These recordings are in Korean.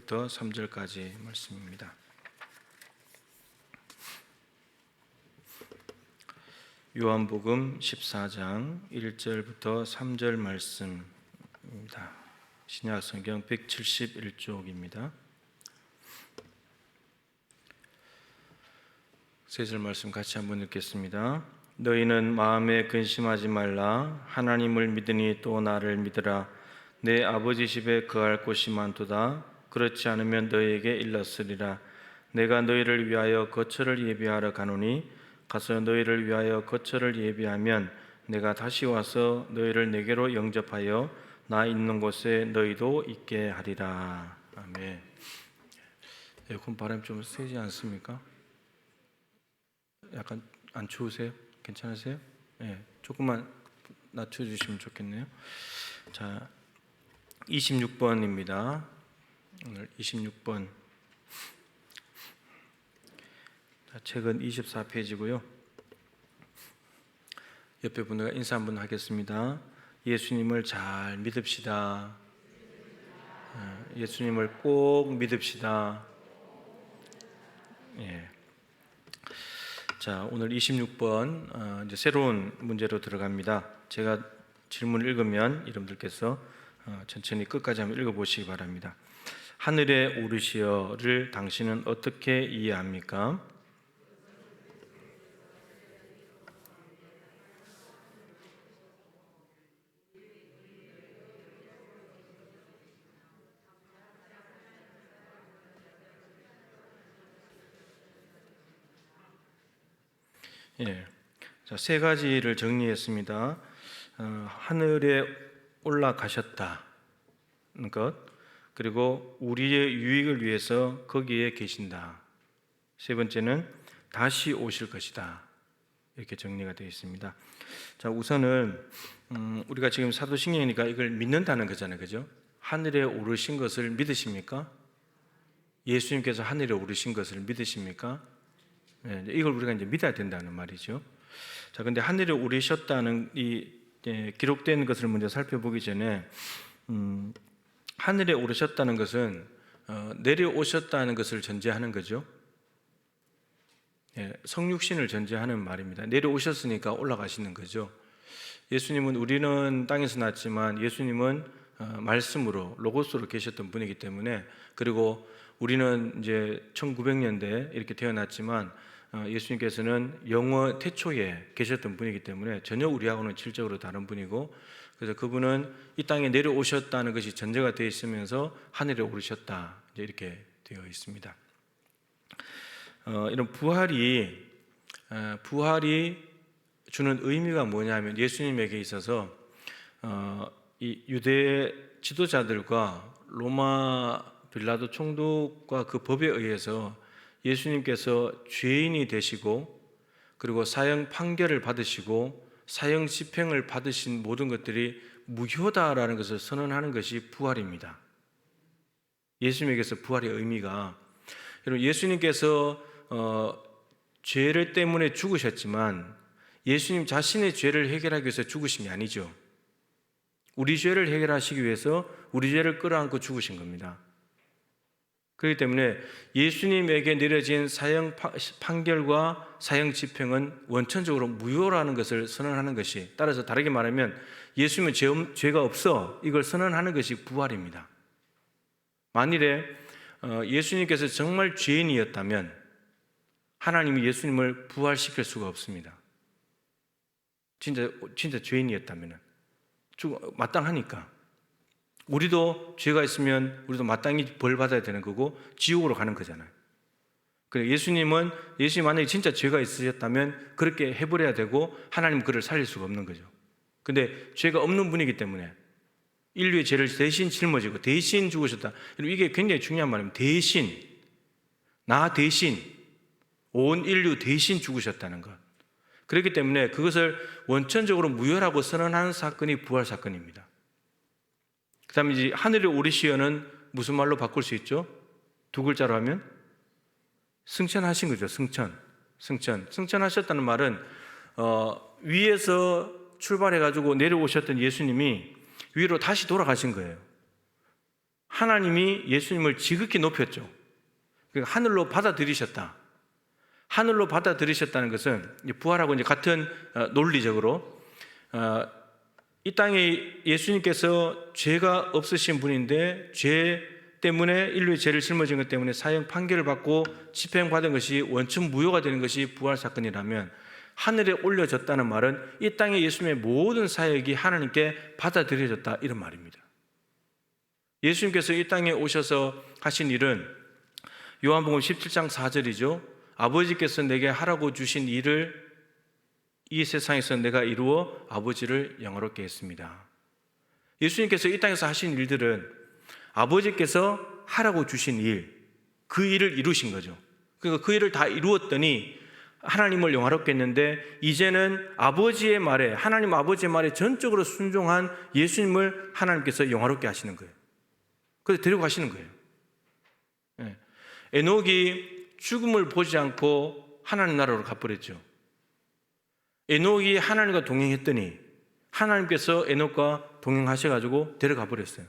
1절부터 3절까지 말씀입니다. 요한복음 14장 1절부터 3절 말씀입니다. 신약성경 171쪽입니다. 세 절 말씀 같이 한번 읽겠습니다. 너희는 마음에 근심하지 말라. 하나님을 믿으니 또 나를 믿으라. 내 아버지 집에 거할 곳이 많도다. 그렇지 않으면 너희에게 일렀으리라. 내가 너희를 위하여 거처를 예비하러 가노니 가서 너희를 위하여 거처를 예비하면 내가 다시 와서 너희를 내게로 영접하여 나 있는 곳에 너희도 있게 하리라. 아멘. 에어컨 바람이 좀 세지 않습니까? 약간 안 추우세요? 괜찮으세요? 네, 조금만 낮춰주시면 좋겠네요. 자, 26번입니다. 오늘 26번. 책은 24페이지고요. 옆에 분과 인사 한번 하겠습니다. 예수님을 잘 믿읍시다. 예수님을 꼭 믿읍시다. 예. 자, 오늘 26번 이제 새로운 문제로 들어갑니다. 제가 질문을 읽으면 여러분들께서 천천히 끝까지 한번 읽어보시기 바랍니다. 하늘에 오르시어를 당신은 어떻게 이해합니까? 예, 자, 세 가지를 정리했습니다. 하늘에 올라가셨다는 것, 그리고 우리의 유익을 위해서 거기에 계신다. 세 번째는 다시 오실 것이다. 이렇게 정리가 되어 있습니다. 자, 우선은 우리가 지금 사도신경이니까 이걸 믿는다는 거잖아요, 그죠? 하늘에 오르신 것을 믿으십니까? 예수님께서 하늘에 오르신 것을 믿으십니까? 네, 이걸 우리가 이제 믿어야 된다는 말이죠. 자, 근데 하늘에 오르셨다는 이 기록된 것을 먼저 살펴보기 전에 하늘에 오르셨다는 것은 내려오셨다는 것을 전제하는 거죠. 예, 성육신을 전제하는 말입니다. 내려오셨으니까 올라가시는 거죠. 예수님은 우리는 땅에서 났지만 예수님은 말씀으로 로고스로 계셨던 분이기 때문에, 그리고 우리는 이제 1900년대 이렇게 태어났지만 예수님께서는 영원 태초에 계셨던 분이기 때문에 전혀 우리하고는 질적으로 다른 분이고, 그래서 그분은 이 땅에 내려오셨다는 것이 전제가 되어 있으면서 하늘에 오르셨다, 이제 이렇게 되어 있습니다. 이런 부활이 주는 의미가 뭐냐면, 예수님에게 있어서 이 유대 지도자들과 로마 빌라도 총독과 그 법에 의해서 예수님께서 죄인이 되시고, 그리고 사형 판결을 받으시고 사형 집행을 받으신 모든 것들이 무효다라는 것을 선언하는 것이 부활입니다. 예수님에게서 부활의 의미가, 여러분, 예수님께서 죄를 때문에 죽으셨지만 예수님 자신의 죄를 해결하기 위해서 죽으신 게 아니죠. 우리 죄를 해결하시기 위해서 우리 죄를 끌어안고 죽으신 겁니다. 그렇기 때문에 예수님에게 내려진 사형 판결과 사형 집행은 원천적으로 무효라는 것을 선언하는 것이, 따라서 다르게 말하면 예수님은 죄가 없어, 이걸 선언하는 것이 부활입니다. 만일에 예수님께서 정말 죄인이었다면 하나님이 예수님을 부활시킬 수가 없습니다. 진짜 죄인이었다면 마땅하니까. 우리도 죄가 있으면 우리도 마땅히 벌 받아야 되는 거고 지옥으로 가는 거잖아요. 그래서 예수님 만약에 진짜 죄가 있으셨다면 그렇게 해버려야 되고 하나님은 그를 살릴 수가 없는 거죠. 근데 죄가 없는 분이기 때문에 인류의 죄를 대신 짊어지고 대신 죽으셨다. 이게 굉장히 중요한 말입니다. 대신, 나 대신, 온 인류 대신 죽으셨다는 것. 그렇기 때문에 그것을 원천적으로 무효라고 선언하는 사건이 부활 사건입니다. 그 다음에 이제 하늘에 오르시어는 무슨 말로 바꿀 수 있죠? 두 글자로 하면 승천하신 거죠. 승천하셨다는 말은 위에서 출발해가지고 내려오셨던 예수님이 위로 다시 돌아가신 거예요. 하나님이 예수님을 지극히 높였죠. 그러니까 하늘로 받아들이셨다. 하늘로 받아들이셨다는 것은 부활하고 이제 같은 논리적으로 이 땅에 예수님께서 죄가 없으신 분인데 죄 때문에 인류의 죄를 짊어진 것 때문에 사형 판결을 받고 집행받은 것이 원천 무효가 되는 것이 부활 사건이라면 하늘에 올려졌다는 말은 이 땅에 예수님의 모든 사역이 하나님께 받아들여졌다 이런 말입니다. 예수님께서 이 땅에 오셔서 하신 일은 요한복음 17장 4절이죠. 아버지께서 내게 하라고 주신 일을 이 세상에서 내가 이루어 아버지를 영화롭게 했습니다. 예수님께서 이 땅에서 하신 일들은 아버지께서 하라고 주신 일, 그 일을 이루신 거죠. 그러니까 그 일을 다 이루었더니 하나님을 영화롭게 했는데 이제는 아버지의 말에, 하나님 아버지의 말에 전적으로 순종한 예수님을 하나님께서 영화롭게 하시는 거예요. 그래서 데리고 가시는 거예요. 에녹이 죽음을 보지 않고 하나님 나라로 가버렸죠. 에녹이 하나님과 동행했더니 하나님께서 에녹과 동행하셔가지고 데려가 버렸어요.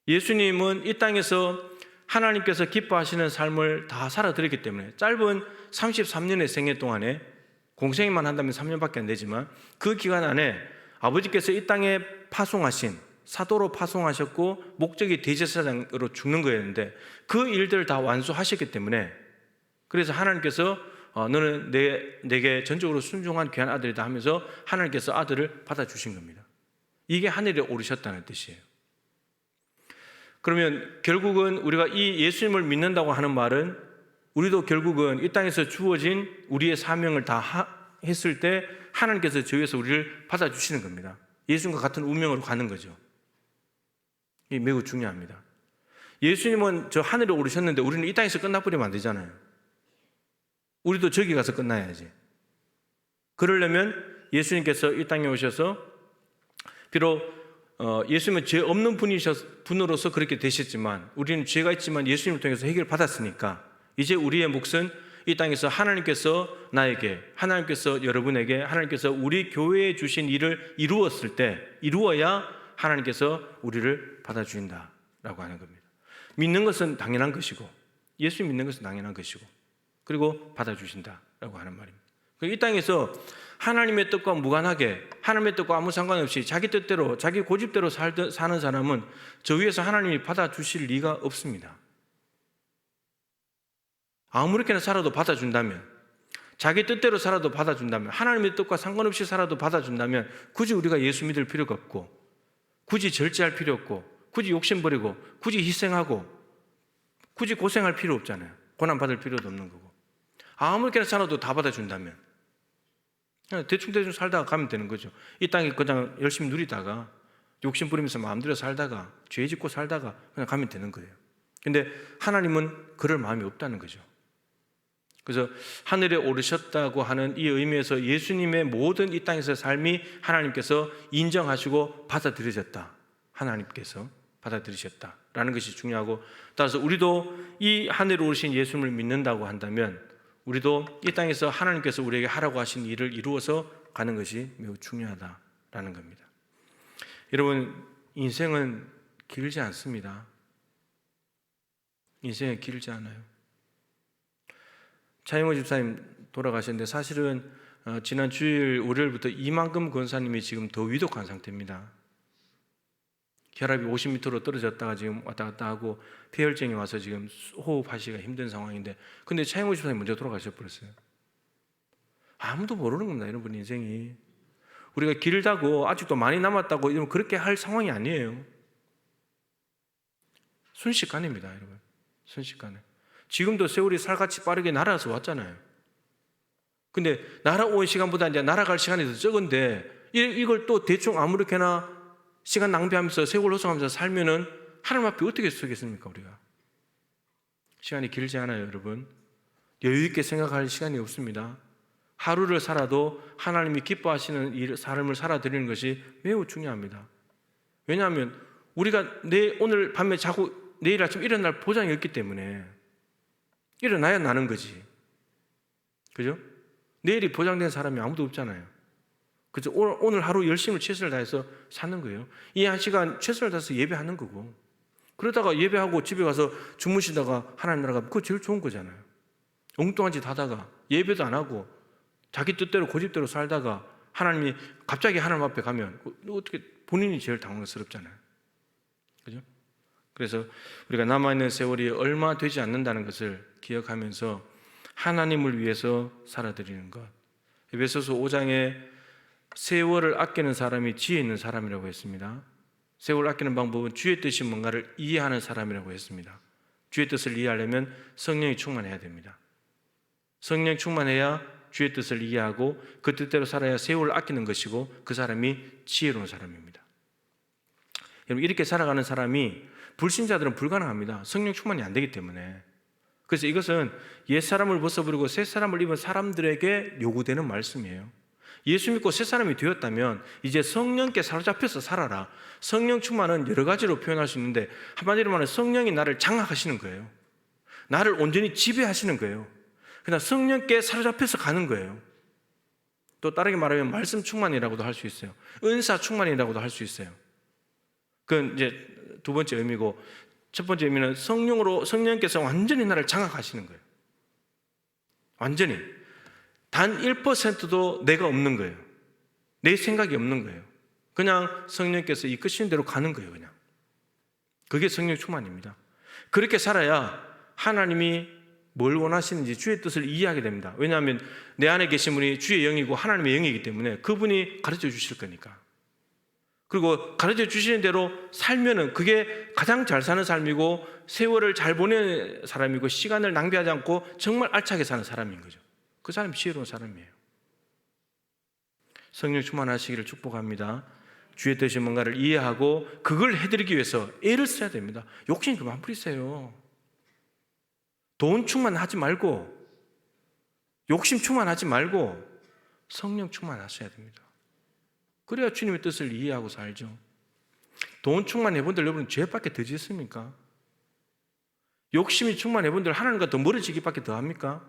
예수님은 이 땅에서 하나님께서 기뻐하시는 삶을 다 살아드렸기 때문에 짧은 33년의 생애 동안에 공생애만 한다면 3년밖에 안 되지만 그 기간 안에 아버지께서 이 땅에 파송하신 사도로 파송하셨고 목적이 대제사장으로 죽는 거였는데 그 일들을 다 완수하셨기 때문에 그래서 하나님께서 너는 내게 전적으로 순종한 귀한 아들이다 하면서 하나님께서 아들을 받아주신 겁니다. 이게 하늘에 오르셨다는 뜻이에요. 그러면 결국은 우리가 이 예수님을 믿는다고 하는 말은 우리도 결국은 이 땅에서 주어진 우리의 사명을 다 했을 때 하나님께서 저 위에서 우리를 받아주시는 겁니다. 예수님과 같은 운명으로 가는 거죠. 이게 매우 중요합니다. 예수님은 저 하늘에 오르셨는데 우리는 이 땅에서 끝나버리면 안 되잖아요. 우리도 저기 가서 끝나야지. 그러려면 예수님께서 이 땅에 오셔서 비록 예수님은 죄 없는 분으로서 그렇게 되셨지만 우리는 죄가 있지만 예수님을 통해서 해결을 받았으니까 이제 우리의 몫은 이 땅에서 하나님께서 나에게, 하나님께서 여러분에게, 하나님께서 우리 교회에 주신 일을 이루었을 때 이루어야 하나님께서 우리를 받아주신다라고 하는 겁니다. 믿는 것은 당연한 것이고 예수 믿는 것은 당연한 것이고 그리고 받아주신다라고 하는 말입니다. 이 땅에서 하나님의 뜻과 무관하게 하나님의 뜻과 아무 상관없이 자기 뜻대로 자기 고집대로 사는 사람은 저 위에서 하나님이 받아주실 리가 없습니다. 아무렇게나 살아도 받아준다면 자기 뜻대로 살아도 받아준다면 하나님의 뜻과 상관없이 살아도 받아준다면 굳이 우리가 예수 믿을 필요가 없고 굳이 절제할 필요 없고 굳이 욕심버리고 굳이 희생하고 굳이 고생할 필요 없잖아요. 고난받을 필요도 없는 거고 아무렇게나 살아도 다 받아준다면 그냥 대충 살다가 가면 되는 거죠. 이 땅에 그냥 열심히 누리다가 욕심 부리면서 마음대로 살다가 죄 짓고 살다가 그냥 가면 되는 거예요. 근데 하나님은 그럴 마음이 없다는 거죠. 그래서 하늘에 오르셨다고 하는 이 의미에서 예수님의 모든 이 땅에서의 삶이 하나님께서 인정하시고 받아들여졌다. 하나님께서 받아들이셨다라는 것이 중요하고 따라서 우리도 이 하늘에 오르신 예수님을 믿는다고 한다면 우리도 이 땅에서 하나님께서 우리에게 하라고 하신 일을 이루어서 가는 것이 매우 중요하다라는 겁니다. 여러분, 인생은 길지 않습니다. 인생은 길지 않아요. 차영호 집사님 돌아가셨는데 사실은 지난 주일 월요일부터 이만금 권사님이 지금 더 위독한 상태입니다. 혈압이 50m로 떨어졌다가 지금 왔다 갔다 하고 폐혈증이 와서 지금 호흡하시기가 힘든 상황인데 근데 차영호 집사님 먼저 돌아가셔버렸어요. 아무도 모르는 겁니다. 여러분 인생이 우리가 길다고 아직도 많이 남았다고 이러면 그렇게 할 상황이 아니에요. 순식간입니다. 여러분 순식간에 지금도 세월이 살같이 빠르게 날아서 왔잖아요. 근데 날아온 시간보다 이제 날아갈 시간이 더 적은데 이걸 또 대충 아무렇게나 시간 낭비하면서 세월 호송하면서 살면은 하나님 앞에 어떻게 서겠습니까 우리가? 시간이 길지 않아요 여러분. 여유 있게 생각할 시간이 없습니다. 하루를 살아도 하나님이 기뻐하시는 삶을 살아드리는 것이 매우 중요합니다. 왜냐하면 우리가 오늘 밤에 자고 내일 아침 일어날 보장이 없기 때문에 일어나야 나는 거지. 그죠? 내일이 보장된 사람이 아무도 없잖아요. 그래서 오늘 하루 열심히 최선을 다해서 사는 거예요. 이 한 시간 최선을 다해서 예배하는 거고 그러다가 예배하고 집에 가서 주무시다가 하나님 나라가 그거 제일 좋은 거잖아요. 엉뚱한 짓 하다가 예배도 안 하고 자기 뜻대로 고집대로 살다가 하나님이 갑자기 하나님 앞에 가면 어떻게 본인이 제일 당황스럽잖아요. 그죠? 그래서 우리가 남아있는 세월이 얼마 되지 않는다는 것을 기억하면서 하나님을 위해서 살아드리는 것. 에베소서 5장에 세월을 아끼는 사람이 지혜 있는 사람이라고 했습니다. 세월을 아끼는 방법은 주의 뜻이 뭔가를 이해하는 사람이라고 했습니다. 주의 뜻을 이해하려면 성령이 충만해야 됩니다. 성령이 충만해야 주의 뜻을 이해하고 그 뜻대로 살아야 세월을 아끼는 것이고 그 사람이 지혜로운 사람입니다. 여러분, 이렇게 살아가는 사람이 불신자들은 불가능합니다. 성령 충만이 안 되기 때문에. 그래서 이것은 옛사람을 벗어버리고 새사람을 입은 사람들에게 요구되는 말씀이에요. 예수 믿고 새사람이 되었다면 이제 성령께 사로잡혀서 살아라. 성령 충만은 여러 가지로 표현할 수 있는데 한마디로 말하면 성령이 나를 장악하시는 거예요. 나를 온전히 지배하시는 거예요. 그냥 성령께 사로잡혀서 가는 거예요. 또 다르게 말하면 말씀 충만이라고도 할 수 있어요. 은사 충만이라고도 할 수 있어요. 그건 이제 두 번째 의미고, 첫 번째 의미는 성령께서 완전히 나를 장악하시는 거예요. 완전히. 단 1%도 내가 없는 거예요. 내 생각이 없는 거예요. 그냥 성령께서 이끄시는 대로 가는 거예요, 그냥. 그게 성령 충만입니다. 그렇게 살아야 하나님이 뭘 원하시는지 주의 뜻을 이해하게 됩니다. 왜냐하면 내 안에 계신 분이 주의 영이고 하나님의 영이기 때문에 그분이 가르쳐 주실 거니까. 그리고 가르쳐 주시는 대로 살면은 그게 가장 잘 사는 삶이고 세월을 잘 보내는 사람이고 시간을 낭비하지 않고 정말 알차게 사는 사람인 거죠. 그 사람이 지혜로운 사람이에요. 성령 충만하시기를 축복합니다. 주의 뜻이 뭔가를 이해하고 그걸 해드리기 위해서 애를 써야 됩니다. 욕심 그만 부리세요. 돈 충만하지 말고 욕심 충만하지 말고 성령 충만하셔야 됩니다. 그래야 주님의 뜻을 이해하고 살죠. 돈 충만해본들 여러분 죄밖에 더 짓습니까? 욕심이 충만해본들 하나님과 더 멀어지기밖에 더 합니까?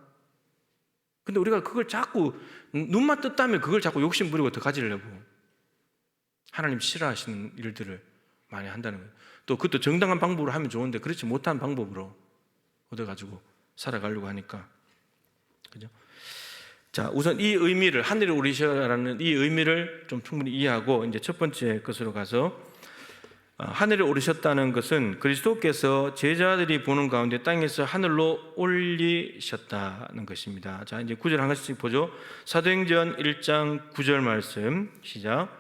근데 우리가 그걸 자꾸 눈만 떴다면 그걸 자꾸 욕심 부리고 더 가지려고 하나님 싫어하시는 일들을 많이 한다는 거예요. 또 그것도 정당한 방법으로 하면 좋은데 그렇지 못한 방법으로 얻어가지고 살아가려고 하니까. 그죠? 자, 우선 이 의미를, 하늘에 오르시라는 이 의미를 좀 충분히 이해하고 이제 첫 번째 것으로 가서 하늘에 오르셨다는 것은 그리스도께서 제자들이 보는 가운데 땅에서 하늘로 올리셨다는 것입니다. 자, 이제 9절 한 가지씩 보죠. 사도행전 1장 9절 말씀 시작.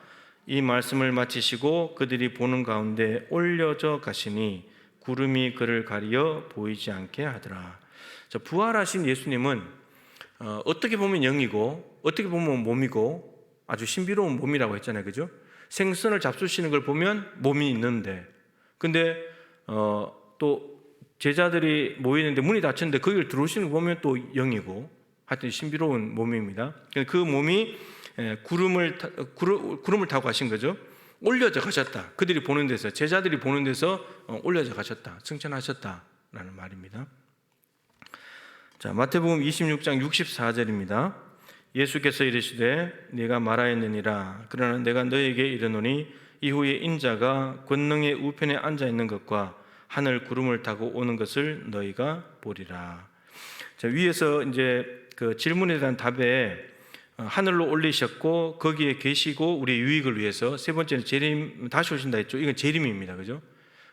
이 말씀을 마치시고 그들이 보는 가운데 올려져 가시니 구름이 그를 가리어 보이지 않게 하더라. 자, 부활하신 예수님은 어떻게 보면 영이고 어떻게 보면 몸이고 아주 신비로운 몸이라고 했잖아요. 그죠? 생선을 잡수시는 걸 보면 몸이 있는데 근데 또 제자들이 모이는데 문이 닫혔는데 거기를 들어오시는 거 보면 또 영이고 하여튼 신비로운 몸입니다. 그 몸이 구름을 타고 가신 거죠. 올려져 가셨다. 그들이 보는 데서 제자들이 보는 데서 올려져 가셨다. 승천하셨다라는 말입니다. 자, 마태복음 26장 64절입니다. 예수께서 이르시되 네가 말하였느니라. 그러나 내가 너에게 이르노니 이후에 인자가 권능의 우편에 앉아 있는 것과 하늘 구름을 타고 오는 것을 너희가 보리라. 자, 위에서 이제 그 질문에 대한 답에 하늘로 올리셨고 거기에 계시고 우리의 유익을 위해서, 세 번째는 재림, 다시 오신다 했죠. 이건 재림입니다. 그죠?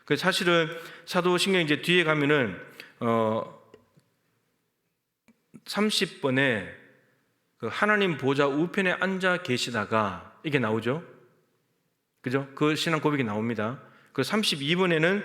그 사실은 사도신경 이제 뒤에 가면은 30번에 그 하나님 보좌 우편에 앉아 계시다가 이게 나오죠. 그죠? 그 신앙 고백이 나옵니다. 그 32번에는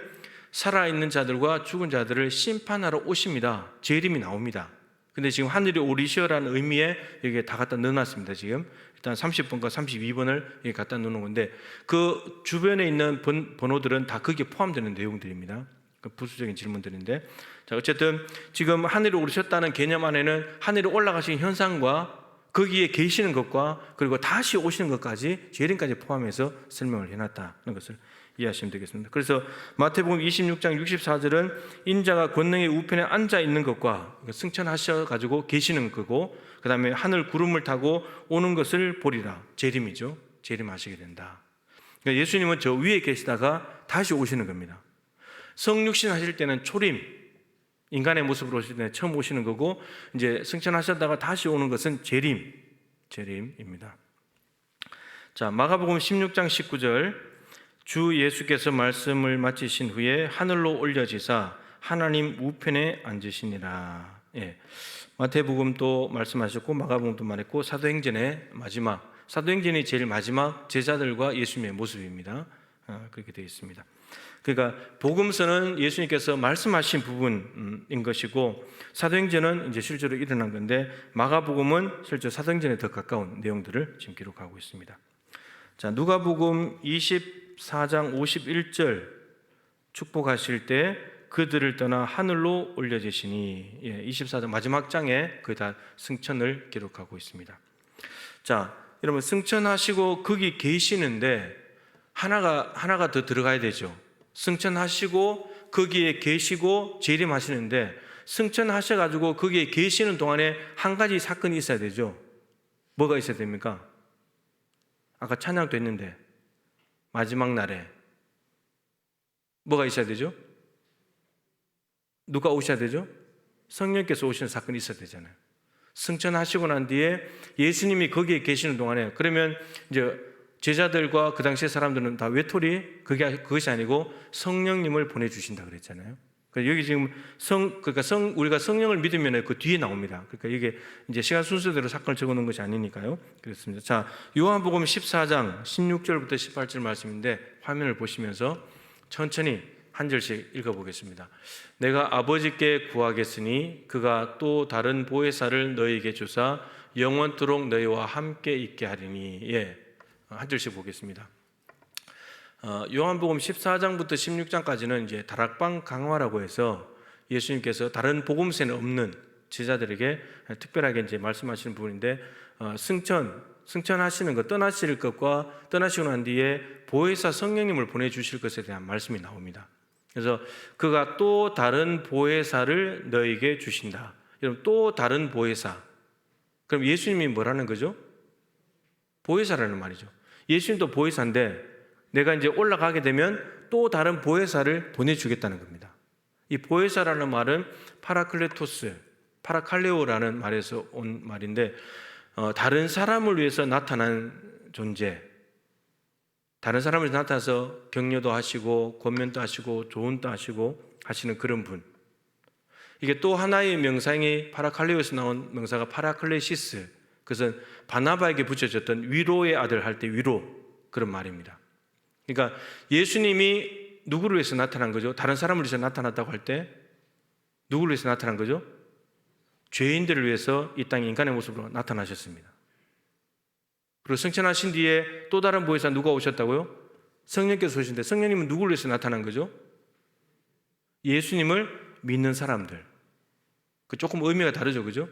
살아있는 자들과 죽은 자들을 심판하러 오십니다. 재림이 나옵니다. 근데 지금 하늘에 오리시어라는 의미에 여기에 다 갖다 넣어놨습니다. 지금 일단 30번과 32번을 여기 갖다 놓는 건데 그 주변에 있는 번호들은 다 거기에 포함되는 내용들입니다. 그 부수적인 질문들인데, 자, 어쨌든 지금 하늘에 오르셨다는 개념 안에는 하늘에 올라가신 현상과 거기에 계시는 것과 그리고 다시 오시는 것까지 재림까지 포함해서 설명을 해놨다는 것을 이해하시면 되겠습니다. 그래서 마태복음 26장 64절은 인자가 권능의 우편에 앉아 있는 것과 승천하셔가지고 계시는 거고, 그 다음에 하늘 구름을 타고 오는 것을 보리라. 재림이죠. 재림하시게 된다. 그러니까 예수님은 저 위에 계시다가 다시 오시는 겁니다. 성육신 하실 때는 초림, 인간의 모습으로 오실 때는 처음 오시는 거고, 이제 승천하셨다가 다시 오는 것은 재림입니다. 자, 마가복음 16장 19절, 주 예수께서 말씀을 마치신 후에 하늘로 올려지사 하나님 우편에 앉으시니라. 예. 마태복음도 말씀하셨고 마가복음도 말했고 사도행전의 마지막, 사도행전이 제일 마지막 제자들과 예수님의 모습입니다. 그렇게 되어 있습니다. 그러니까 복음서는 예수님께서 말씀하신 부분인 것이고, 사도행전은 이제 실제로 일어난 건데, 마가복음은 실제 사도행전에 더 가까운 내용들을 지금 기록하고 있습니다. 자, 누가복음 24장 51절, 축복하실 때 그들을 떠나 하늘로 올려지시니, 24장 마지막 장에 거의 다 승천을 기록하고 있습니다. 자, 여러분, 승천하시고 거기 계시는데 하나가 더 들어가야 되죠. 승천하시고 거기에 계시고 재림하시는데, 승천하셔가지고 거기에 계시는 동안에 한 가지 사건이 있어야 되죠. 뭐가 있어야 됩니까? 아까 찬양도 했는데 마지막 날에 뭐가 있어야 되죠? 누가 오셔야 되죠? 성령께서 오시는 사건이 있어야 되잖아요. 승천하시고 난 뒤에 예수님이 거기에 계시는 동안에, 그러면 이제 제자들과 그 당시의 사람들은 다 외톨이, 그것이 아니고 성령님을 보내주신다 그랬잖아요. 그러니까 여기 지금 우리가 성령을 믿으면 그 뒤에 나옵니다. 그러니까 이게 이제 시간 순서대로 사건을 적어 놓은 것이 아니니까요. 그렇습니다. 자, 요한복음 14장 16절부터 18절 말씀인데, 화면을 보시면서 천천히 한 절씩 읽어보겠습니다. 내가 아버지께 구하겠으니 그가 또 다른 보혜사를 너희에게 주사 영원토록 너희와 함께 있게 하리니. 한 절씩 보겠습니다. 요한복음 14장부터 16장까지는 이제 다락방 강화라고 해서 예수님께서 다른 복음서에는 없는 제자들에게 특별하게 이제 말씀하시는 부분인데, 승천하시는 것, 떠나실 것과 떠나시고 난 뒤에 보혜사 성령님을 보내주실 것에 대한 말씀이 나옵니다. 그래서 그가 또 다른 보혜사를 너에게 주신다. 여러분, 또 다른 보혜사. 그럼 예수님이 뭐라는 거죠? 보혜사라는 말이죠. 예수님도 보혜사인데 내가 이제 올라가게 되면 또 다른 보혜사를 보내주겠다는 겁니다. 이 보혜사라는 말은 파라클레토스, 파라칼레오라는 말에서 온 말인데, 다른 사람을 위해서 나타난 존재, 다른 사람을 위해서 나타나서 격려도 하시고 권면도 하시고 조언도 하시고 하시는 그런 분. 이게 또 하나의 명상이 파라칼레오에서 나온 명사가 파라클레시스, 그것은 바나바에게 붙여졌던 위로의 아들 할 때 위로, 그런 말입니다. 그러니까 예수님이 누구를 위해서 나타난 거죠? 다른 사람을 위해서 나타났다고 할 때 누구를 위해서 나타난 거죠? 죄인들을 위해서 이 땅에 인간의 모습으로 나타나셨습니다. 그리고 승천하신 뒤에 또 다른 보혜사 누가 오셨다고요? 성령께서 오신데, 성령님은 누구를 위해서 나타난 거죠? 예수님을 믿는 사람들. 그 조금 의미가 다르죠, 그죠?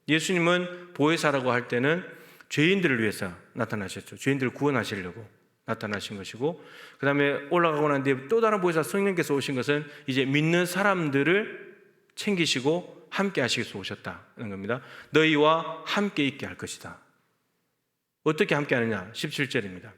예수님은 보혜사라고 할 때는 죄인들을 위해서 나타나셨죠. 죄인들을 구원하시려고 나타나신 것이고, 그 다음에 올라가고 난 뒤에 또 다른 보혜사 성령께서 오신 것은 이제 믿는 사람들을 챙기시고 함께 하시기 위해서 오셨다는 겁니다. 너희와 함께 있게 할 것이다. 어떻게 함께 하느냐? 17절입니다.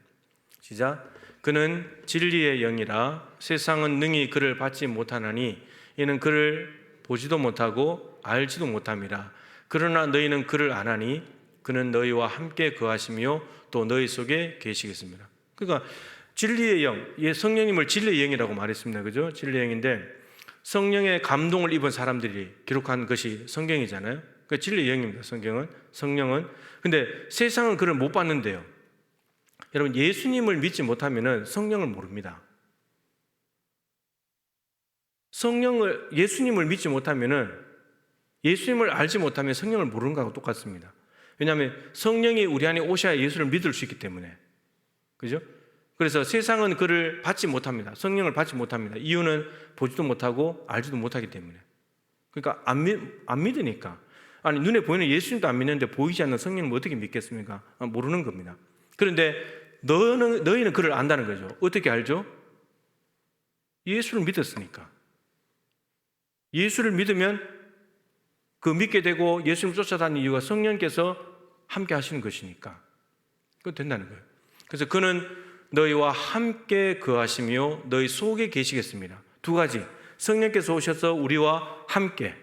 시작. 그는 진리의 영이라 세상은 능히 그를 받지 못하나니 이는 그를 보지도 못하고 알지도 못함이라. 그러나 너희는 그를 아나니 그는 너희와 함께 거하시며 또 너희 속에 계시겠습니다. 그러니까 진리의 영, 성령님을 진리의 영이라고 말했습니다. 그죠? 진리의 영인데 성령의 감동을 입은 사람들이 기록한 것이 성경이잖아요. 그러니까 진리의 영입니다. 성령은. 근데 세상은 그를 못 받는데요. 여러분, 예수님을 믿지 못하면 성령을 모릅니다. 예수님을 믿지 못하면, 예수님을 알지 못하면 성령을 모르는 거하고 똑같습니다. 왜냐하면 성령이 우리 안에 오셔야 예수를 믿을 수 있기 때문에. 그죠? 그래서 세상은 그를 받지 못합니다. 성령을 받지 못합니다. 이유는 보지도 못하고 알지도 못하기 때문에. 그러니까 안 믿으니까. 아니, 눈에 보이는 예수님도 안 믿는데 보이지 않는 성령을 어떻게 믿겠습니까? 모르는 겁니다. 그런데 너희는 그를 안다는 거죠. 어떻게 알죠? 예수를 믿었으니까. 예수를 믿으면 그 믿게 되고 예수님을 쫓아다니는 이유가 성령께서 함께 하시는 것이니까. 그거 된다는 거예요. 그래서 그는 너희와 함께 거하시며 너희 속에 계시겠습니다. 두 가지. 성령께서 오셔서 우리와 함께,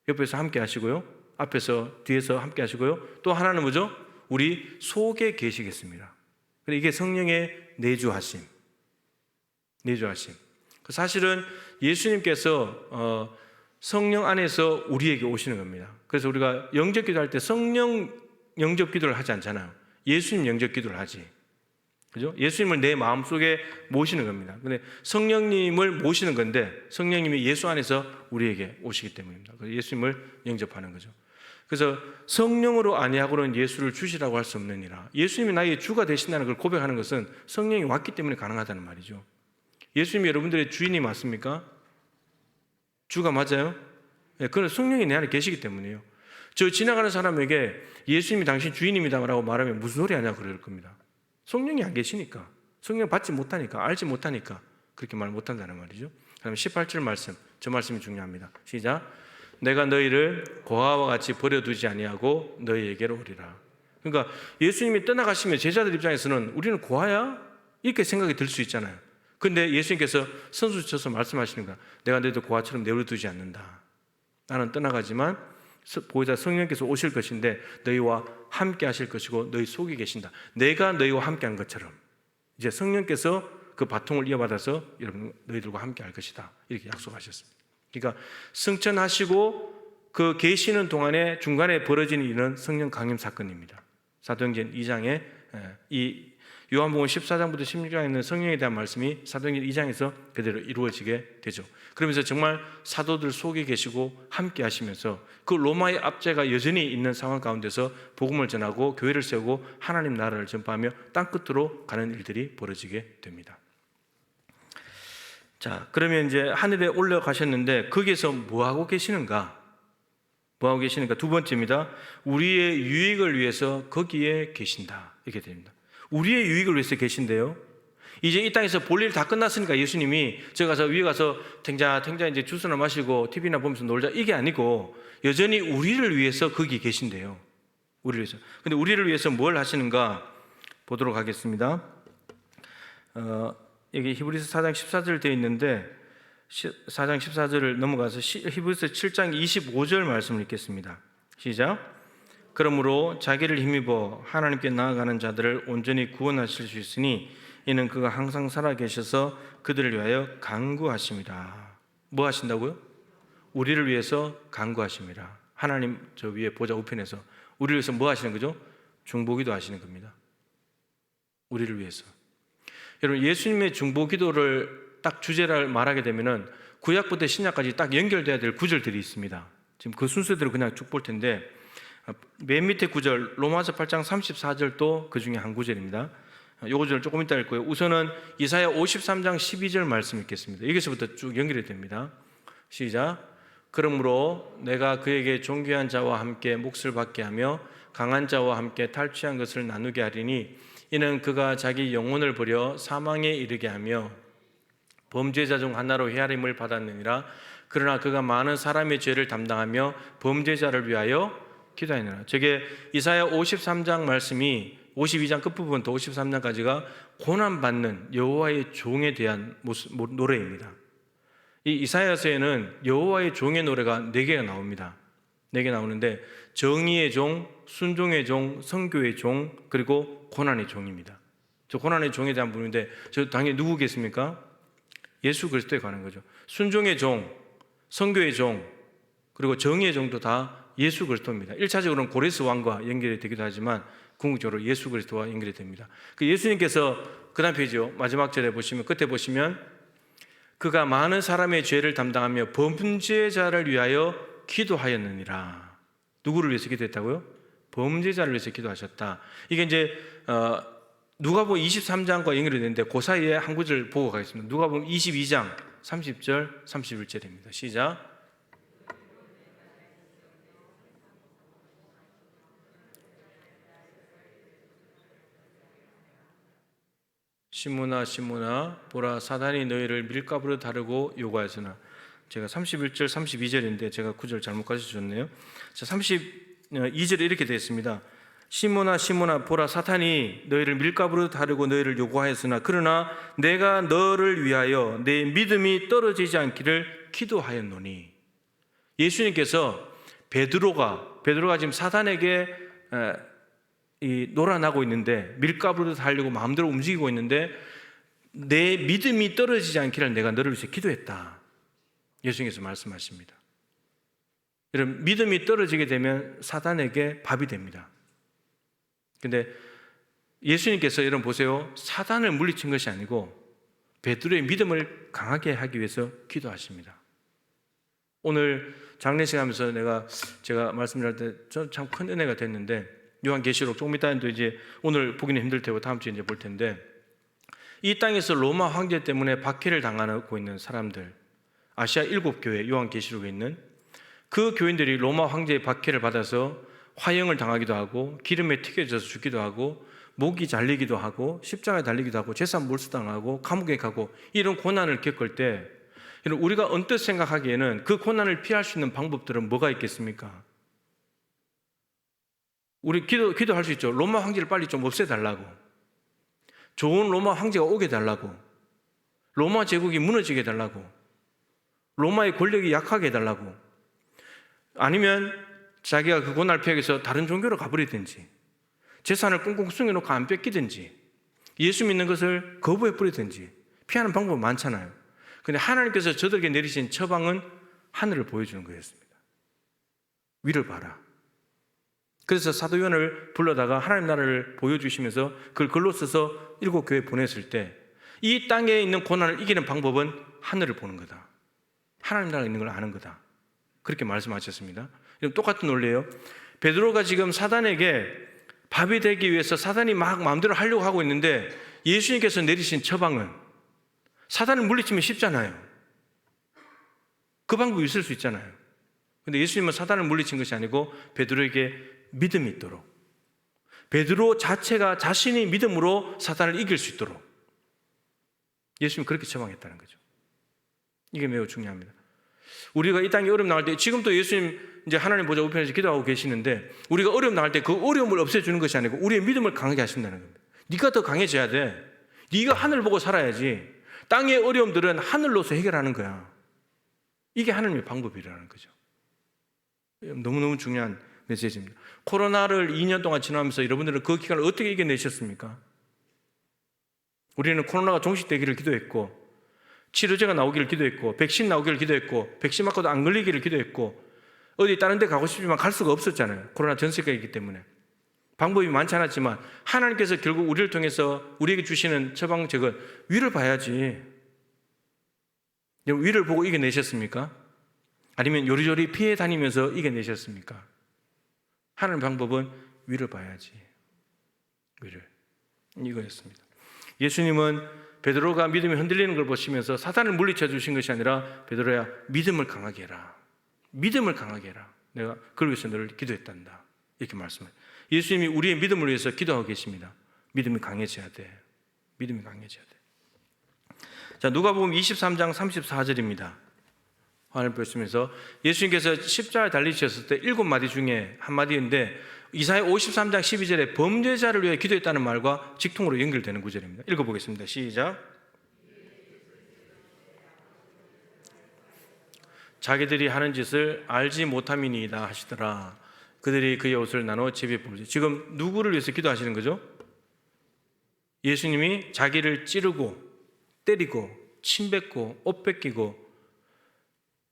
옆에서 함께 하시고요, 앞에서 뒤에서 함께 하시고요, 또 하나는 뭐죠? 우리 속에 계시겠습니다. 이게 성령의 내주하심. 사실은 예수님께서 성령 안에서 우리에게 오시는 겁니다. 그래서 우리가 영접 기도할 때 성령 영접 기도를 하지 않잖아요. 예수님 영접 기도를 하지. 그죠? 예수님을 내 마음속에 모시는 겁니다. 근데 성령님을 모시는 건데 성령님이 예수 안에서 우리에게 오시기 때문입니다. 그래서 예수님을 영접하는 거죠. 그래서 성령으로 아니하고는 예수를 주시라고 할 수 없느니라. 예수님이 나의 주가 되신다는 걸 고백하는 것은 성령이 왔기 때문에 가능하다는 말이죠. 예수님이 여러분들의 주인이 맞습니까? 주가 맞아요? 네, 그건 성령이 내 안에 계시기 때문이에요. 저 지나가는 사람에게 예수님이 당신 주인입니다라고 말하면 무슨 소리 하냐고 그럴 겁니다. 성령이 안 계시니까, 성령 받지 못하니까, 알지 못하니까 그렇게 말 못한다는 말이죠. 그다음에 18절 말씀, 저 말씀이 중요합니다. 시작. 내가 너희를 고아와 같이 버려두지 아니하고 너희에게로 오리라. 그러니까 예수님이 떠나가시면 제자들 입장에서는 우리는 고아야? 이렇게 생각이 들 수 있잖아요. 근데 예수님께서 선수 쳐서 말씀하시는 거야. 내가 너희들 고아처럼 내버려두지 않는다. 나는 떠나가지만 보혜사 성령께서 오실 것인데 너희와 함께 하실 것이고 너희 속에 계신다. 내가 너희와 함께 한 것처럼 이제 성령께서 그 바통을 이어받아서 여러분 너희들과 함께 할 것이다. 이렇게 약속하셨습니다. 그러니까 승천하시고 그 계시는 동안에 중간에 벌어진 일은 성령 강림 사건입니다. 사도행전 2장에 이 요한복음 14장부터 16장에 있는 성령에 대한 말씀이 사도행전 2장에서 그대로 이루어지게 되죠. 그러면서 정말 사도들 속에 계시고 함께 하시면서 그 로마의 압제가 여전히 있는 상황 가운데서 복음을 전하고 교회를 세우고 하나님 나라를 전파하며 땅끝으로 가는 일들이 벌어지게 됩니다. 자, 그러면 이제 하늘에 올라가셨는데 거기에서 뭐하고 계시는가? 두 번째입니다. 우리의 유익을 위해서 거기에 계신다. 이렇게 됩니다. 우리의 유익을 위해서 계신데요. 이제 이 땅에서 볼 일 다 끝났으니까 예수님이 저 가서 위에 가서 탱자 이제 주스나 마시고 TV나 보면서 놀자 이게 아니고 여전히 우리를 위해서 거기 계신데요. 우리를 위해서. 근데 우리를 위해서 뭘 하시는가 보도록 하겠습니다. 여기 히브리서 4장 14절 되어 있는데 4장 14절을 넘어가서 히브리서 7장 25절 말씀을 읽겠습니다. 시작. 그러므로 자기를 힘입어 하나님께 나아가는 자들을 온전히 구원하실 수 있으니 이는 그가 항상 살아계셔서 그들을 위하여 간구하심이라. 뭐 하신다고요? 우리를 위해서 간구하심이라. 하나님 저 위에 보좌 우편에서 우리를 위해서 뭐 하시는 거죠? 중보기도 하시는 겁니다. 우리를 위해서. 여러분 예수님의 중보기도를 딱 주제를 말하게 되면은 구약부터 신약까지 딱 연결돼야 될 구절들이 있습니다. 지금 그 순서대로 그냥 쭉 볼 텐데 맨 밑에 구절 로마서 8장 34절도 그 중에 한 구절입니다. 이 구절을 조금 이따 읽고요. 우선은 이사야 53장 12절 말씀 읽겠습니다. 여기서부터 쭉 연결이 됩니다. 시작. 그러므로 내가 그에게 존귀한 자와 함께 몫을 받게 하며 강한 자와 함께 탈취한 것을 나누게 하리니 이는 그가 자기 영혼을 버려 사망에 이르게 하며 범죄자 중 하나로 헤아림을 받았느니라. 그러나 그가 많은 사람의 죄를 담당하며 범죄자를 위하여 기도하느니라. 저게 이사야 53장 말씀이 52장 끝부분부터 53장까지가 고난받는 여호와의 종에 대한 노래입니다. 이 이사야서에는 여호와의 종의 노래가 4개가 나옵니다. 4개 나오는데 정의의 종, 순종의 종, 성교의 종, 그리고 고난의 종입니다. 저 고난의 종에 대한 부분인데 저 당연히 누구겠습니까? 예수 그리스도에 관한 거죠. 순종의 종, 성교의 종, 그리고 정의의 종도 다 예수 그리스도입니다. 1차적으로는 고레스 왕과 연결이 되기도 하지만 궁극적으로 예수 그리스도와 연결이 됩니다. 그 예수님께서 그 다음 페이지요. 마지막 절에 보시면 끝에 보시면 그가 많은 사람의 죄를 담당하며 범죄자를 위하여 기도하였느니라. 누구를 위해서 기도했다고요? 범죄자를 위해서 기도하셨다. 이게 이제 누가복음 23장과 연결이 되는데 그 사이에 한 구절 보고 가겠습니다. 누가복음 22장 30절 31절입니다. 시작. 시므나 보라 사단이 너희를 밀가부로 다루고 요구하였으나 제가 31절 32절인데 제가 구절 잘못 가르쳐줬네요. 자, 32절에 이렇게 되어 있습니다. 시몬아 시몬아 보라 사탄이 너희를 밀가부로 다루고 너희를 요구하였으나 그러나 내가 너를 위하여 내 믿음이 떨어지지 않기를 기도하였노니. 예수님께서 베드로가 지금 사탄에게 놀아나고 있는데 밀가부로 달리고 마음대로 움직이고 있는데 내 믿음이 떨어지지 않기를 내가 너를 위해서 기도했다. 예수님께서 말씀하십니다. 여러분, 믿음이 떨어지게 되면 사탄에게 밥이 됩니다. 근데 예수님께서 여러분 보세요. 사단을 물리친 것이 아니고 베드로의 믿음을 강하게 하기 위해서 기도하십니다. 오늘 장례식 하면서 제가 말씀드릴 때 저는 참 큰 은혜가 됐는데, 요한계시록 조금 이따도 이제 오늘 보기는 힘들 테고 다음 주에 이제 볼 텐데, 이 땅에서 로마 황제 때문에 박해를 당하고 있는 사람들, 아시아 7교회 요한계시록에 있는 그 교인들이 로마 황제의 박해를 받아서 화형을 당하기도 하고 기름에 튀겨져서 죽기도 하고 목이 잘리기도 하고 십자가에 달리기도 하고 재산 몰수당하고 감옥에 가고 이런 고난을 겪을 때 우리가 언뜻 생각하기에는 그 고난을 피할 수 있는 방법들은 뭐가 있겠습니까? 우리 기도할 수 있죠. 로마 황제를 빨리 좀 없애달라고, 좋은 로마 황제가 오게 달라고, 로마 제국이 무너지게 해달라고, 로마의 권력이 약하게 해달라고, 아니면 자기가 그 고난을 피하기 위해서 다른 종교로 가버리든지 재산을 꽁꽁 숨겨놓고 안 뺏기든지 예수 믿는 것을 거부해버리든지 피하는 방법은 많잖아요. 그런데 하나님께서 저들에게 내리신 처방은 하늘을 보여주는 거였습니다. 위를 봐라. 그래서 사도 요한을 불러다가 하나님 나라를 보여주시면서 그걸 글로 써서 7교회에 보냈을 때 이 땅에 있는 고난을 이기는 방법은 하늘을 보는 거다. 하나님 나라가 있는 걸 아는 거다. 그렇게 말씀하셨습니다. 똑같은 논리예요. 베드로가 지금 사단에게 밥이 되기 위해서 사단이 막 마음대로 하려고 하고 있는데 예수님께서 내리신 처방은, 사단을 물리치면 쉽잖아요. 그 방법이 있을 수 있잖아요. 그런데 예수님은 사단을 물리친 것이 아니고 베드로에게 믿음이 있도록, 베드로 자체가 자신의 믿음으로 사단을 이길 수 있도록 예수님은 그렇게 처방했다는 거죠. 이게 매우 중요합니다. 우리가 이 땅에 어려움 나갈 때, 지금도 예수님 이제 하나님 보좌 우편에서 기도하고 계시는데 우리가 어려움 나갈 때 그 어려움을 없애주는 것이 아니고 우리의 믿음을 강하게 하신다는 겁니다. 네가 더 강해져야 돼. 네가 하늘 보고 살아야지. 땅의 어려움들은 하늘로서 해결하는 거야. 이게 하나님의 방법이라는 거죠. 너무너무 중요한 메시지입니다. 코로나를 2년 동안 지나면서 여러분들은 그 기간을 어떻게 이겨내셨습니까? 우리는 코로나가 종식되기를 기도했고, 치료제가 나오기를 기도했고, 백신 나오기를 기도했고, 백신 맞고도 안 걸리기를 기도했고, 어디 다른 데 가고 싶지만 갈 수가 없었잖아요. 코로나 전 세계가 있기 때문에. 방법이 많지 않았지만 하나님께서 결국 우리를 통해서 우리에게 주시는 처방책은 위를 봐야지. 위를 보고 이겨내셨습니까? 아니면 요리조리 피해 다니면서 이겨내셨습니까? 하는 방법은 위를 봐야지. 위를. 이거였습니다. 예수님은 베드로가 믿음이 흔들리는 걸 보시면서 사탄을 물리쳐 주신 것이 아니라, 베드로야 믿음을 강하게 해라. 믿음을 강하게 해라. 내가 그걸 위해서 너를 기도했단다. 이렇게 말씀해요. 예수님이 우리의 믿음을 위해서 기도하고 계십니다. 믿음이 강해져야 돼. 믿음이 강해져야 돼. 자, 누가복음 23장 34절입니다. 화를 보시면서 예수님께서 십자가에 달리셨을 때 7마디 중에 한 마디인데 이사야 53장 12절에 범죄자를 위해 기도했다는 말과 직통으로 연결되는 구절입니다. 읽어보겠습니다. 시작. 자기들이 하는 짓을 알지 못함이니이다 하시더라. 그들이 그의 옷을 나눠 제비에 뽑으시. 지금 누구를 위해서 기도하시는 거죠? 예수님이 자기를 찌르고 때리고 침뱉고 옷 뺏기고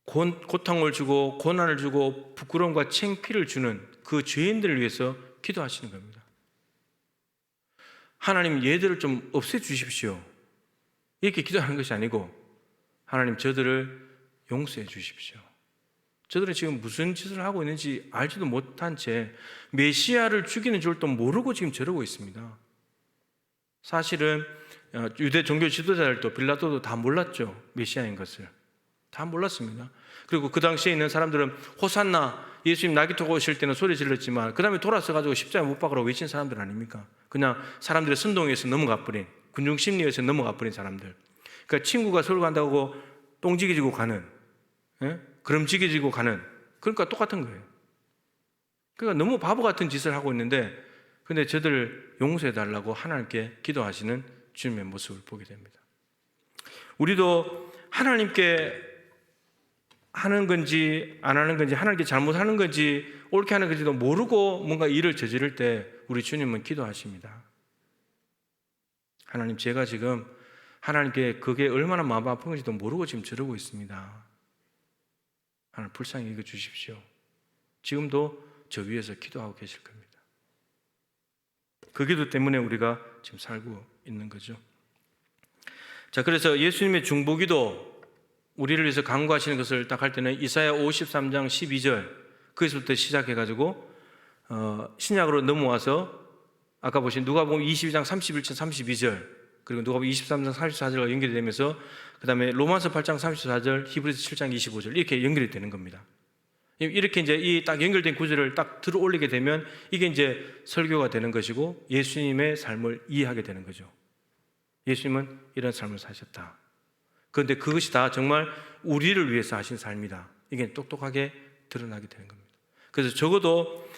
고통을 주고 고난을 주고 부끄러움과 창피를 주는 그 죄인들을 위해서 기도하시는 겁니다. 하나님, 얘들을 좀 없애주십시오. 이렇게 기도하는 것이 아니고, 하나님, 저들을 용서해 주십시오. 저들은 지금 무슨 짓을 하고 있는지 알지도 못한 채 메시아를 죽이는 줄도 모르고 지금 저러고 있습니다. 사실은 유대 종교 지도자들도 빌라도도 다 몰랐죠. 메시아인 것을 다 몰랐습니다. 그리고 그 당시에 있는 사람들은 호산나, 예수님 나귀 타고 오실 때는 소리 질렀지만 그 다음에 돌아서 가지고 십자가에 못 박으라고 외친 사람들 아닙니까? 그냥 사람들의 선동에서 넘어가 버린, 군중심리에서 넘어가 버린 사람들. 그러니까 친구가 서울 간다고 똥지게 가는, 그럼지게 지고 가는, 그러니까 똑같은 거예요. 그러니까 너무 바보 같은 짓을 하고 있는데 근데 저들 용서해 달라고 하나님께 기도하시는 주님의 모습을 보게 됩니다. 우리도 하나님께 하는 건지 안 하는 건지, 하나님께 잘못하는 건지 옳게 하는 건지도 모르고 뭔가 일을 저지를 때 우리 주님은 기도하십니다. 하나님, 제가 지금 하나님께 그게 얼마나 마음 아픈 건지도 모르고 지금 저러고 있습니다. 하나님, 불쌍히 여겨 주십시오. 지금도 저 위에서 기도하고 계실 겁니다. 그 기도 때문에 우리가 지금 살고 있는 거죠. 자, 그래서 예수님의 중보기도, 우리를 위해서 간구하시는 것을 딱 할 때는 이사야 53장 12절 거기서부터 시작해가지고 신약으로 넘어와서 아까 보신 누가복음 22장 31절 32절, 그리고 누가복음 23장 34절과 연결이 되면서 그 다음에 로마서 8장 34절, 히브리서 7장 25절 이렇게 연결이 되는 겁니다. 이렇게 이제 이 딱 연결된 구절을 딱 들어 올리게 되면 이게 이제 설교가 되는 것이고 예수님의 삶을 이해하게 되는 거죠. 예수님은 이런 삶을 사셨다. 그런데 그것이 다 정말 우리를 위해서 하신 삶이다. 이게 똑똑하게 드러나게 되는 겁니다. 그래서 적어도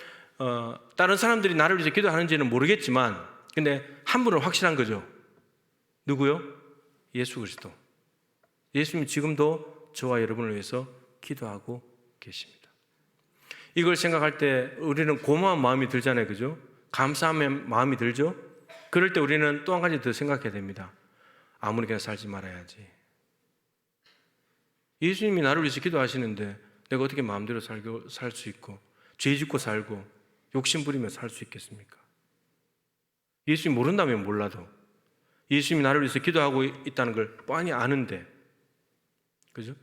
다른 사람들이 나를 위해서 기도하는지는 모르겠지만, 근데 한 분은 확실한 거죠. 누구요? 예수 그리스도. 예수님이 지금도 저와 여러분을 위해서 기도하고 계십니다. 이걸 생각할 때 우리는 고마운 마음이 들잖아요, 그죠? 감사함의 마음이 들죠? 그럴 때 우리는 또 한 가지 더 생각해야 됩니다. 아무렇게나 살지 말아야지. 예수님이 나를 위해서 기도하시는데 내가 어떻게 마음대로 살 수 있고 죄 짓고 살고 욕심 부리며 살 수 있겠습니까? 예수님 모른다면 몰라도 예수님이 나를 위해서 기도하고 있다는 걸 뻔히 아는데, 그죠?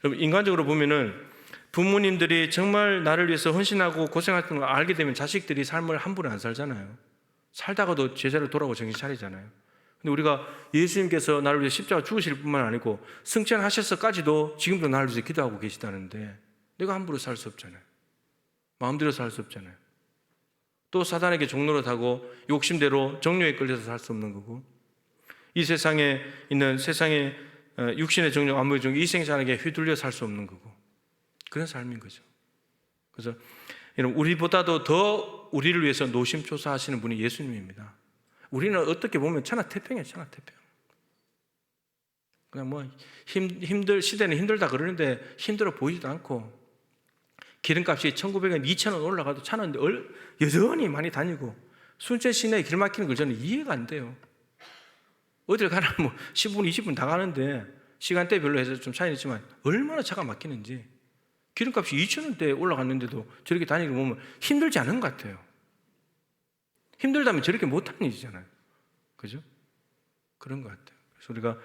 그럼 인간적으로 보면은 부모님들이 정말 나를 위해서 헌신하고 고생했던 걸 알게 되면 자식들이 삶을 함부로 안 살잖아요. 살다가도 제자로 돌아오고 정신 차리잖아요. 근데 우리가 예수님께서 나를 위해 십자가 죽으실 뿐만 아니고 승천하셔서까지도 지금도 나를 위해서 기도하고 계시다는데 내가 함부로 살 수 없잖아요. 마음대로 살 수 없잖아요. 또 사단에게 종노릇하고 욕심대로 정욕에 끌려서 살 수 없는 거고, 이 세상에 있는 세상의 육신의 정욕, 안목의 정욕, 이 생사에게 휘둘려 살 수 없는 거고, 그런 삶인 거죠. 그래서 우리보다도 더 우리를 위해서 노심초사하시는 분이 예수님입니다. 우리는 어떻게 보면 천하태평이에요, 천하태평. 그냥 뭐 시대는 힘들다 그러는데 힘들어 보이지도 않고, 기름값이 1,900원, 2,000원 올라가도 차는 여전히 많이 다니고, 순천 시내에 길 막히는 걸 저는 이해가 안 돼요. 어딜 가나 뭐 10분, 20분 다 가는데 시간대별로 해서 좀 차이는 있지만 얼마나 차가 막히는지. 기름값이 2,000원대에 올라갔는데도 저렇게 다니는 거 보면 힘들지 않은 것 같아요. 힘들다면 저렇게 못하는 일이잖아요. 그죠? 그런 것 같아요. 그래서 우리가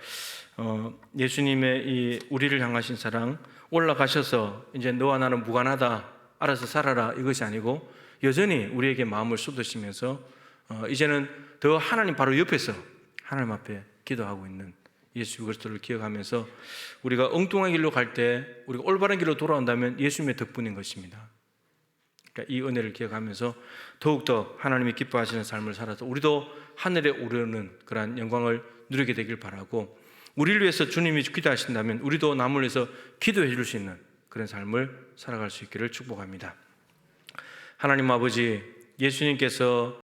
예수님의 이 우리를 향하신 사랑, 올라가셔서 이제 너와 나는 무관하다, 알아서 살아라, 이것이 아니고 여전히 우리에게 마음을 쏟으시면서 이제는 더 하나님 바로 옆에서 하나님 앞에 기도하고 있는 예수 그리스도를 기억하면서 우리가 엉뚱한 길로 갈 때 우리가 올바른 길로 돌아온다면 예수님의 덕분인 것입니다. 그러니까 이 은혜를 기억하면서 더욱더 하나님이 기뻐하시는 삶을 살아서 우리도 하늘에 오르는 그러한 영광을 누리게 되길 바라고, 우리를 위해서 주님이 기도하신다면 우리도 남을 위해서 기도해 줄 수 있는 그런 삶을 살아갈 수 있기를 축복합니다. 하나님 아버지, 예수님께서